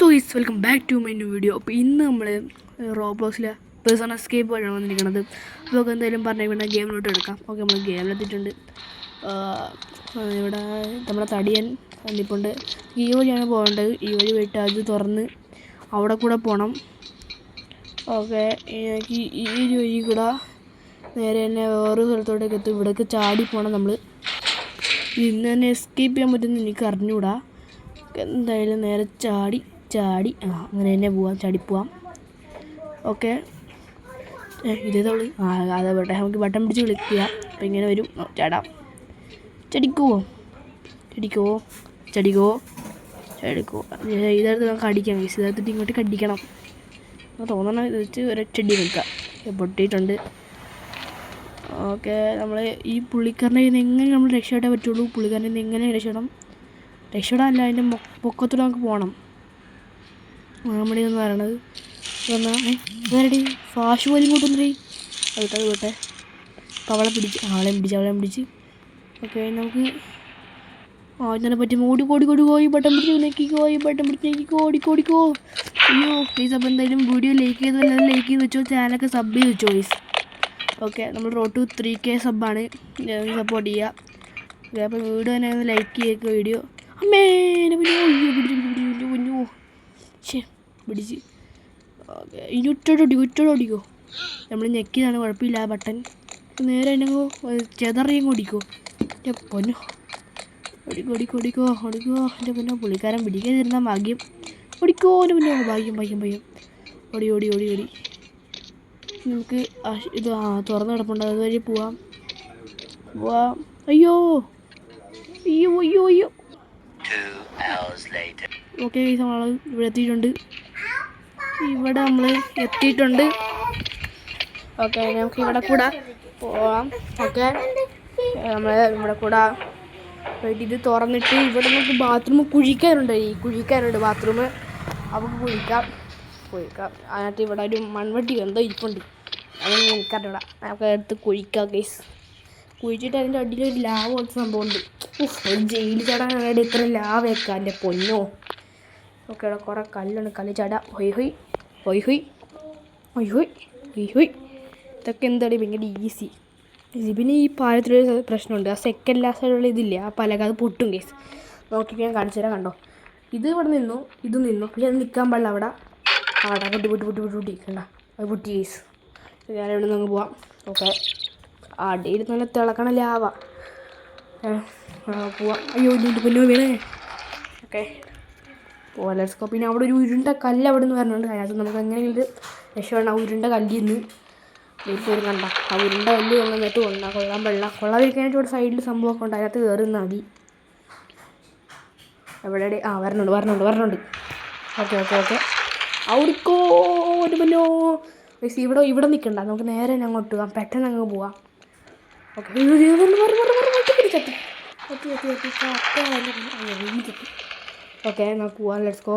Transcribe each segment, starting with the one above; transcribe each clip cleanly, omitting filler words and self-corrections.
Guys welcome back to my new video. അപ്പോൾ ഇന്ന് നമ്മൾ റോബ്ലോക്സിലെ പേഴ്സൺ എസ്കേപ്പ് വഴിയാണ് വന്നിരിക്കുന്നത്. അപ്പോൾ നമുക്ക് എന്തായാലും പറഞ്ഞ ഗെയിമിലോട്ട് എടുക്കാം. ഓക്കെ, നമ്മൾ ഗെയിമിലെത്തിയിട്ടുണ്ട്. ഇവിടെ നമ്മുടെ തടിയൻ വന്നിപ്പോണ്ട്. ഈ വഴിയാണ് പോകേണ്ടത്. ഈ വഴി പോയിട്ട് അത് തുറന്ന് അവിടെ കൂടെ പോകണം. ഓക്കെ, എനിക്ക് ഈ വഴി കൂടെ നേരെ തന്നെ വേറൊരു സ്ഥലത്തോട്ടേക്ക് എത്തും. ഇവിടേക്ക് ചാടി പോകണം. നമ്മൾ ഇന്ന് തന്നെ എസ്കേപ്പ് ചെയ്യാൻ പറ്റുമെന്ന് എനിക്ക് അറിഞ്ഞുകൂടാ. എന്തായാലും നേരെ ചാടി അങ്ങനെ തന്നെ പോവാം, ചാടിപ്പോവാം. ഓക്കെ, ഇതേതവള് അതെ വേട്ടെ, നമുക്ക് ബട്ടൺ പിടിച്ച് ക്ലിക്ക് അപ്പം ഇങ്ങനെ വരും. ചാടാം. ചടിക്കുവോ ഇതെടുത്ത് നമുക്ക് അടിക്കാം. ഇതെടുത്തിട്ട് ഇങ്ങോട്ട് കടിക്കണം തോന്നണം. ഇത് വെച്ച് ഒരൊറ്റടി നിൽക്കാം. പൊട്ടിയിട്ടുണ്ട്. ഓക്കെ, നമ്മൾ ഈ പുള്ളിക്കാരനെ എങ്ങനെ നമ്മൾ രക്ഷപ്പെടാൻ പറ്റുള്ളൂ. പുള്ളിക്കാരനെ എങ്ങനെ രക്ഷപ്പെടാനല്ല, അതിൻ്റെ പൊക്കത്തോടെ നമുക്ക് പോകണം. മാമണി എന്ന് പറയണത് വേറെ ഫാഷ് പോലും കൂട്ടുന്നേ. അത് പോട്ടെ. അപ്പോൾ അവളെ പിടിച്ച് ഓക്കെ, നമുക്ക് ഇതിനെ പറ്റി ഓടി ബട്ടൺ പിടിച്ച് നെക്കിക്കോ ഓടിക്കോ. അയ്യോ പ്ലീസ്. അപ്പോൾ എന്തായാലും വീഡിയോ ലൈക്ക് ചെയ്ത് വെച്ചോ, ചാനലൊക്കെ സബ് ചെയ്ത് വെച്ചോ പ്ലീസ്. ഓക്കെ, നമ്മൾ റോഡ് ടു 3K സബ്ബാണ്. സപ്പോർട്ട് ചെയ്യുക. ഓക്കെ, അപ്പോൾ വീഡിയോ തന്നെ ഒന്ന് ലൈക്ക് ചെയ്യുക. വീഡിയോ പിടിച്ച് ഓക്കെ, ഇറ്റോടിക്കോ. നമ്മൾ ഞെക്കിയതാണ്, കുഴപ്പമില്ല. ബട്ടൺ നേരെ എന്നെ ചെതറിയും ഓടിക്കോ. പൊന്നോ ഓടിക്കോ. എൻ്റെ പൊന്നോ, പുള്ളിക്കാരൻ പിടിക്കാതിരുന്നാൽ ഭാഗ്യം. ഓടിക്കോ എൻ്റെ പൊന്നോ, ഭാഗ്യം. ഓടി നമുക്ക് ഇത് തുറന്ന് കിടപ്പുണ്ട്. അതുവഴി പോവാം. അയ്യോ. ഓക്കെ, നമ്മൾ ഇവിടെ എത്തിയിട്ടുണ്ട്. ഓക്കെ, നമുക്ക് ഇവിടെ കൂടെ പോവാം. ഓക്കെ, നമ്മൾ ഇവിടെ കൂടെ പോയിട്ട് ഇത് തുറന്നിട്ട് ഇവിടെ നമുക്ക് ബാത്റൂം കുഴിക്കാനുണ്ട് ബാത്റൂം. നമുക്ക് കുഴിക്കാം. അതിനകത്ത് ഇവിടെ ഒരു മൺവെട്ടി എന്തോ ഇരിപ്പുണ്ട്. അതൊന്നും എനിക്കറിയില്ല. നമുക്ക് എടുത്ത് കുഴിക്കാം ഗൈസ്. കുഴിച്ചിട്ട് അതിൻ്റെ അടിയിൽ ഒരു ലാവ് പോലത്തെ സംഭവമുണ്ട്. ഒരു ജയിലിൽ ചാടാനായിട്ട് ഇത്ര ലാവ് വെക്കാം എൻ്റെ പൊന്നോ. ഓക്കെ, ഇവിടെ കുറേ കല്ലുണ്ട്. കല്ല് ചാടാം. ഹൊയ്. ഇതൊക്കെ എന്താണ് ഭയങ്കര ഈസി. പിന്നെ ഈ പാലത്തിലൊരു പ്രശ്നമുണ്ട്. ആ സെക്കൻഡ് ലാസ്റ്റിലുള്ള ഇതില്ല, ആ പലക, അത് പൊട്ടും കേസ്. നോക്കി ഞാൻ കാണിച്ചു തരാം. കണ്ടോ, ഇത് ഇവിടെ നിന്നു, ഇത് നിന്നു. പക്ഷെ അത് നിൽക്കാൻ പാടില്ല. അവിടെ പൊട്ടി കണ്ട, അത് പൊട്ടി കേസ്. ഞാൻ ഇവിടെ നിന്ന് പോവാം. ഓക്കെ, അടിയിൽ നല്ല തിളക്കണ ലാവ. പോവാം. അയ്യോ ഇതിൻ്റെ പൊന്നോ വീണേ. Okay, let's go. പിന്നെ അവിടെ ഒരു ഉരുണ്ട കല്ല് അവിടെ നിന്ന് പറഞ്ഞുകൊണ്ട് അതിനകത്ത് നമുക്ക് എങ്ങനെയെങ്കിലും രക്ഷപ്പെടണം. ആ ഉരുണ്ട കല്ലിൽ നിന്ന് വീട്ടിൽ കണ്ട ആ ഉരുണ്ട കല്ല് വന്നിട്ട് കൊള്ളാതിരിക്കാനായിട്ട് ഇവിടെ സൈഡിൽ സംഭവമൊക്കെ ഉണ്ട്. അതിനകത്ത് കയറി മതി. എവിടെ വരണുണ്ട്. ഓക്കെ അവിടിക്കോ ഒരു പൊന്നോ. ഇവിടെ നിൽക്കണ്ട, നമുക്ക് നേരെ അങ്ങോട്ട് പോകാം. പെട്ടെന്ന് അങ്ങ് പോവാം. ഓക്കെ, ഓക്കെ നമുക്ക് പോവാം. Let's go.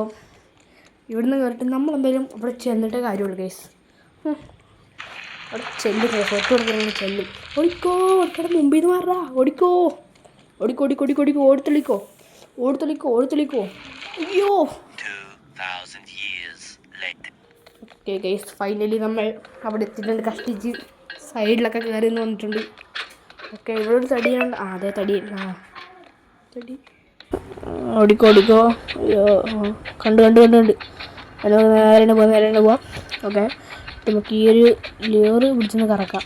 ഇവിടുന്ന് കയറിയിട്ട് നമ്മളെന്തായാലും അവിടെ ചെന്നിട്ടേ കാര്യമുള്ളൂ ഗൈസ്. അവിടെ ചെല്ലും ഫോട്ടോ എടുക്കുന്ന ചെല്ലും. ഓടിക്കോ, ഒരിക്കടെ മുമ്പിൽ നിന്ന് മാറാ. ഓടിക്കോ. ഓടിത്തളിക്കോ. അയ്യോ. ഓക്കെ ഗൈസ്, ഫൈനലി നമ്മൾ അവിടെ എത്തിയിട്ടുണ്ട്. കഷ്ടിച്ച് സൈഡിലൊക്കെ കയറി വന്നിട്ടുണ്ട്. ഓക്കെ, ഇവിടെ ഒരു തടിയുണ്ട്. അതെ തടിയൻ. തടി ഓടിക്കോ. അയ്യോ, കണ്ട് നേരെ പോവാം. ഓക്കെ, നമുക്ക് ഈ ഒരു ലിവർ പിടിച്ചൊന്ന് കറക്കാം.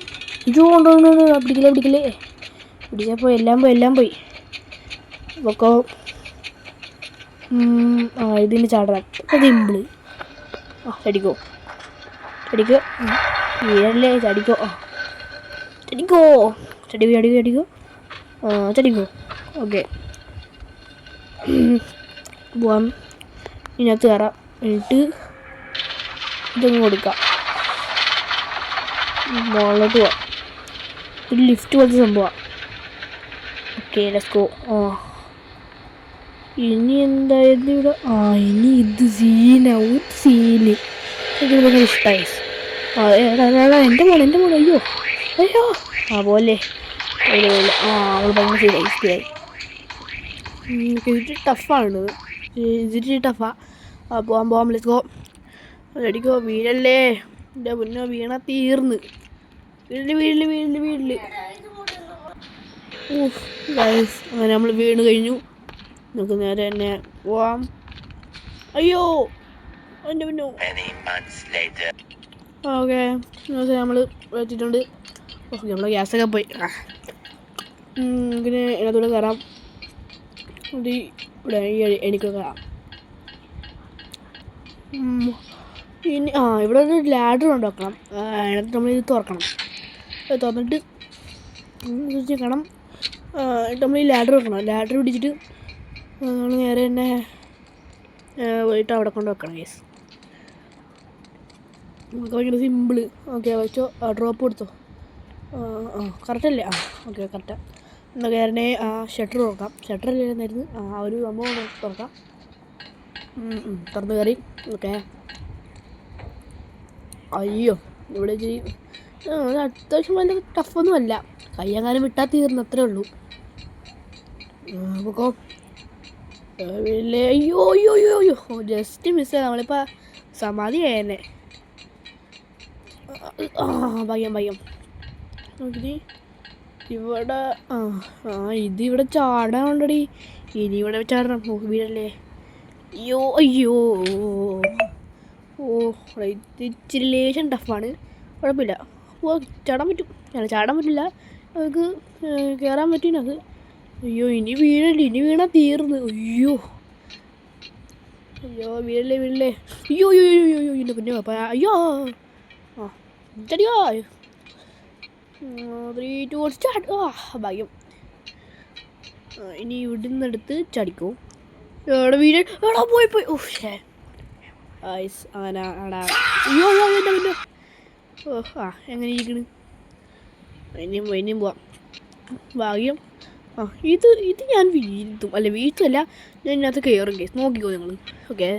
ഇത് കൊണ്ടുപോകുന്നത് പിടിക്കലേ. പിടിച്ചപ്പോൾ എല്ലാം പോയി. അപ്പോൾ ഇതിന് ചാടാം. സിമ്പിള്. ചടിക്കോ. വീഴല്ലേ. ചടിക്കോ. ഓക്കെ, പോവാം. ഇതിനകത്ത് കയറാം. എന്നിട്ട് ഇതൊന്ന് കൊടുക്കാം. മുകളിലോട്ട് പോവാം. ഒരു ലിഫ്റ്റ് പോലത്തെ സംഭവമാണ്. Okay, let's go. ഇനി എന്തായാലും ഇവിടെ ഇനി ഇത് സീന് എനിക്ക് ഭയങ്കര ഇഷ്ടമായി. എൻ്റെ മോൾ അയ്യോ പോലെ അവൾ ഭയങ്കര സ്പീഡായി. ഇത് ടഫാണ്. ടഫാണ്. പോവാം ലെറ്റ്സ് ഗോ. റെഡിക്കോ, വീഴല്ലേ എൻ്റെ മുന്നോ, വീണ തീർന്ന്. വീഴില്. ഗൈസ്, അങ്ങനെ നമ്മൾ വീണ് കഴിഞ്ഞു. നമുക്ക് നേരെ തന്നെ പോവാം. അയ്യോ എൻ്റെ മുന്നോ. ഓക്കെ, നമ്മൾ വെച്ചിട്ടുണ്ട്. നമ്മളെ ഗ്യാസൊക്കെ പോയി. പിന്നെ ഇതിനകത്തൂടെ കയറാം. ഇവിടെ എനിക്ക് കയറാം. ഇനി ഇവിടെ ഒരു ലാഡർ കൊണ്ടുവെക്കണം. അതിനകത്ത് നമ്മളിത് തുറക്കണം. തുറന്നിട്ട് വെക്കണം. നമ്മൾ ഈ ലാഡർ വെക്കണം. ലാഡർ പിടിച്ചിട്ട് നമ്മൾ നേരെ തന്നെ പോയിട്ട് അവിടെ കൊണ്ട് വെക്കണം. കേസ് നമുക്ക് ഭയങ്കര സിമ്പിള്. ഓക്കെ, വെച്ചോ. ഡ്രോപ്പ് കൊടുത്തോ. കറക്റ്റല്ലേ? ഓക്കെ, കറക്റ്റാണ്. എന്നാൽ കയറണേ. ഷട്ടർ തുറക്കാം. ഷട്ടർ അല്ലായിരുന്നു, ഒരു സംഭവം തുറക്കാം. തുറന്ന് കയറി. ഓക്കെ. അയ്യോ, ഇവിടെ അത്യാവശ്യം വലിയ ടഫൊന്നുമല്ല. കയ്യങ്ങാനും വിട്ടാൽ തീർന്നു, അത്രേ ഉള്ളൂ. നമുക്കോ അയ്യോ ജസ്റ്റ് മിസ്സായി. നമ്മളിപ്പോൾ സമാധിയായെന്നെ. ഭയം നോക്കി. ഇവിടെ ഇതിവിടെ ചാടാണ്ടടി. ഇനി ഇവിടെ ചാടണം. വീടല്ലേ. അയ്യോ ഇച്ചിരി ലേശം ടഫാണ്. കുഴപ്പമില്ല. ചാടാൻ പറ്റില്ല. നമുക്ക് കയറാൻ പറ്റിനത്. അയ്യോ, ഇനി വീണാൽ തീർന്ന്. അയ്യോ വീഴല്ലേ. അയ്യോ എൻ്റെ പിന്നെ അയ്യോ. ചടിയോ. 3, 2 സ്റ്റാർട്ട്. ഭാഗ്യം. ഇനി ഇവിടുന്നെടുത്ത് ചടിക്കോ. എവിടെ പോയി. അങ്ങനെ അയ്യോ എൻ്റെ പിന്നെ. എങ്ങനെ ഇരിക്കണ്. ഇനിയും പോവാം. ഭാഗ്യം. ഇത് ഞാൻ വീഴ്ത്തും. വീഴ്ത്തല്ല, ഞാൻ ഇതിനകത്ത് കയറും. കേസ് നോക്കിക്കോ നിങ്ങൾ. ഓക്കെ,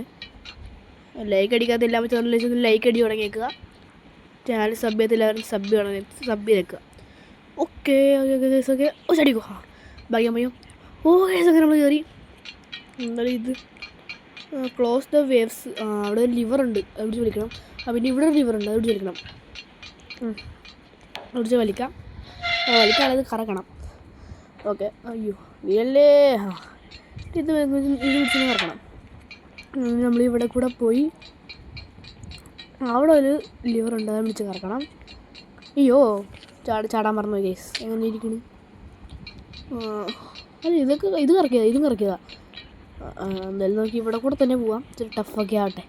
ലൈക്ക് അടിക്കാത്ത എല്ലാ ചാനലിൽ ലൈക്ക് അടി തുടങ്ങിയേക്കുക. ചാനൽ സബ് ചെയ്തില്ലാവരും സബ് ചെയ്തേക്കുക. ഓക്കെ. ചടിക്കോ. ഭാഗ്യം. കേസ് അങ്ങനെ നമ്മൾ കയറി. എന്തായാലും ഇത് ക്ലോസ് ദ വേവ്സ്. അവിടെ ഒരു ലിവർ ഉണ്ട്, അത് പിടിച്ച് വലിക്കണം. പിന്നെ ഇവിടെ ഒരു ലിവർ ഉണ്ട്, അത് പിടിച്ച് വലിക്കണം. പിടിച്ച് വലിക്കാനത് കറക്കണം. ഓക്കെ. അയ്യോ വീഴല്ലേ. ഇത് പിടിച്ച് കറക്കണം. നമ്മളിവിടെ കൂടെ പോയി അവിടെ ഒരു ലിവർ ഉണ്ട്, അത് പിടിച്ച് കറക്കണം. അയ്യോ ചാടാൻ മറന്നു. കേസ് എങ്ങനെ ഇരിക്കണ്. ഇതും കറക്കിയതാ. എന്തായാലും നോക്കി ഇവിടെ കൂടെ തന്നെ പോവാം. ഇച്ചിരി ടഫൊക്കെ ആവട്ടെ.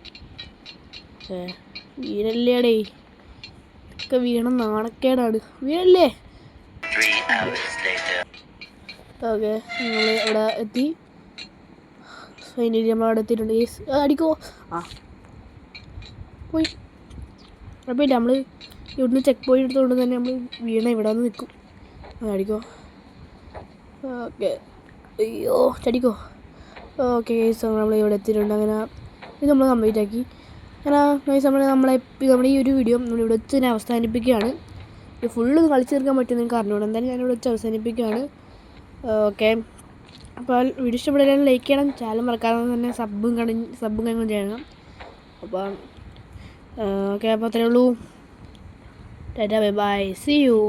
വീഴല്ലേടേ. ഇതൊക്കെ വീണം നാണക്കേടാണ്. വീഴല്ലേ. ഓക്കെ, നമ്മൾ ഇവിടെ എത്തി. ഫൈനലി നമ്മൾ അവിടെ എത്തിയിട്ടുണ്ട്. കേസ് അടിക്കോ. പോയി. കുഴപ്പമില്ല, നമ്മൾ ഇവിടുന്ന് ചെക്ക് പോയിന്റ് എടുത്തുകൊണ്ട് തന്നെ നമ്മൾ വീണ ഇവിടെ വന്ന് നിൽക്കും. അടിക്കോ. ഓക്കെ. അയ്യോ ചടിക്കോ. ഓക്കെ ഗൈസ്, നമ്മൾ ഇവിടെ എത്തിയിട്ടുണ്ട്. അങ്ങനെ ഇത് നമ്മൾ കംപ്ലീറ്റ് ആക്കി. അങ്ങനെ ഗൈസ് നമ്മുടെ ഈ ഒരു വീഡിയോ നമ്മളിവിടെ വെച്ച് തന്നെ അവസാനിപ്പിക്കുകയാണ്. ഇത് ഫുള്ള് കളിച്ച് തീർക്കാൻ പറ്റുമെന്ന് എനിക്ക് അറിഞ്ഞുകൂടാ. എന്തായാലും ഞാനിവിടെ വെച്ച് അവസാനിപ്പിക്കുകയാണ്. ഓക്കെ, അപ്പോൾ വീഡിയോ ഇഷ്ടപ്പെട്ടാലും ലൈക്ക് ചെയ്യണം. ചാനൽ മറക്കാതെ തന്നെ സബ്ബും കാര്യങ്ങളും ചെയ്യണം. അപ്പം ഓക്കെ, അപ്പോൾ അത്രയേ ഉള്ളൂ. Tata, bye bye, see U.